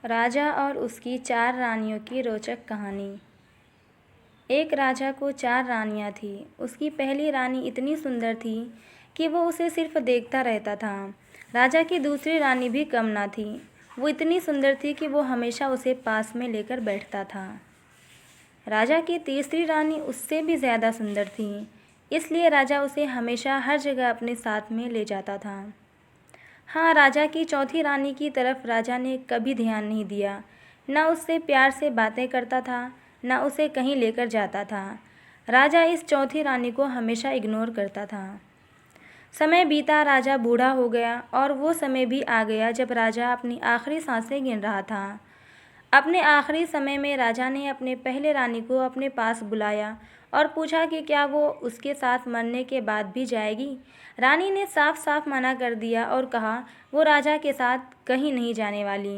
राजा और उसकी 4 रानियों की रोचक कहानी। एक राजा को 4 रानियां थीं। उसकी पहली रानी इतनी सुंदर थी कि वो उसे सिर्फ देखता रहता था। राजा की दूसरी रानी भी कम ना थी। वो इतनी सुंदर थी कि वो हमेशा उसे पास में लेकर बैठता था। राजा की तीसरी रानी उससे भी ज़्यादा सुंदर थी, इसलिए राजा उसे हमेशा हर जगह अपने साथ में ले जाता था। हाँ, राजा की चौथी रानी की तरफ राजा ने कभी ध्यान नहीं दिया। न उससे प्यार से बातें करता था, न उसे कहीं लेकर जाता था। राजा इस चौथी रानी को हमेशा इग्नोर करता था। समय बीता, राजा बूढ़ा हो गया और वो समय भी आ गया जब राजा अपनी आखिरी सांसें गिन रहा था। अपने आखिरी समय में राजा ने अपने पहले रानी को अपने पास बुलाया और पूछा कि क्या वो उसके साथ मरने के बाद भी जाएगी। रानी ने साफ साफ मना कर दिया और कहा वो राजा के साथ कहीं नहीं जाने वाली।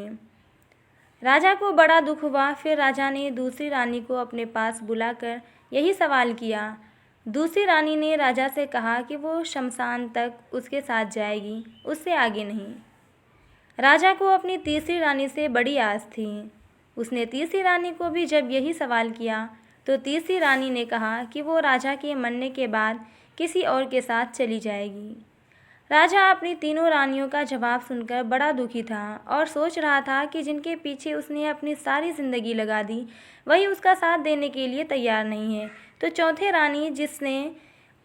राजा को बड़ा दुख हुआ। फिर राजा ने दूसरी रानी को अपने पास बुलाकर यही सवाल किया। दूसरी रानी ने राजा से कहा कि वो शमशान तक उसके साथ जाएगी, उससे आगे नहीं। राजा को अपनी तीसरी रानी से बड़ी आस थी। उसने तीसरी रानी को भी जब यही सवाल किया तो तीसरी रानी ने कहा कि वो राजा के मरने के बाद किसी और के साथ चली जाएगी। राजा अपनी तीनों रानियों का जवाब सुनकर बड़ा दुखी था और सोच रहा था कि जिनके पीछे उसने अपनी सारी ज़िंदगी लगा दी, वही उसका साथ देने के लिए तैयार नहीं है, तो चौथे रानी जिसने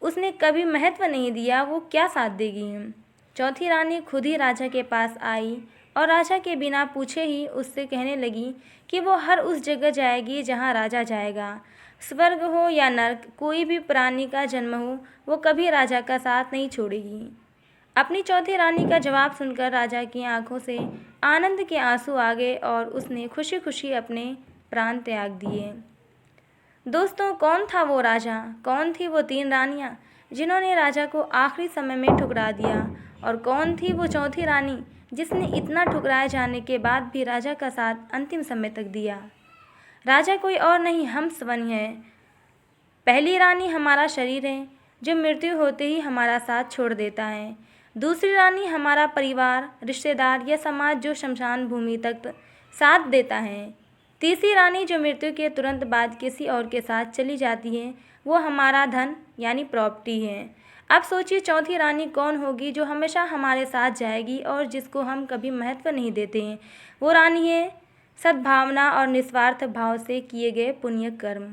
उसने कभी महत्व नहीं दिया, वो क्या साथ देगी। चौथी रानी खुद ही राजा के पास आई और राजा के बिना पूछे ही उससे कहने लगी कि वो हर उस जगह जाएगी जहाँ राजा जाएगा। स्वर्ग हो या नर्क, कोई भी प्राणी का जन्म हो, वो कभी राजा का साथ नहीं छोड़ेगी। अपनी चौथी रानी का जवाब सुनकर राजा की आंखों से आनंद के आंसू आ गए और उसने खुशी खुशी अपने प्राण त्याग दिए। दोस्तों, कौन था वो राजा? कौन थी वो 3 रानियां जिन्होंने राजा को आखिरी समय में ठुकरा दिया? और कौन थी वो चौथी रानी जिसने इतना ठुकराए जाने के बाद भी राजा का साथ अंतिम समय तक दिया? राजा कोई और नहीं, हम स्वयं हैं। पहली रानी हमारा शरीर है जो मृत्यु होते ही हमारा साथ छोड़ देता है। दूसरी रानी हमारा परिवार, रिश्तेदार या समाज जो शमशान भूमि तक साथ देता है। तीसरी रानी जो मृत्यु के तुरंत बाद किसी और के साथ चली जाती है, वो हमारा धन यानी प्रॉपर्टी है। अब सोचिए चौथी रानी कौन होगी जो हमेशा हमारे साथ जाएगी और जिसको हम कभी महत्व नहीं देते हैं। वो रानी है सद्भावना और निस्वार्थ भाव से किए गए पुण्य कर्म।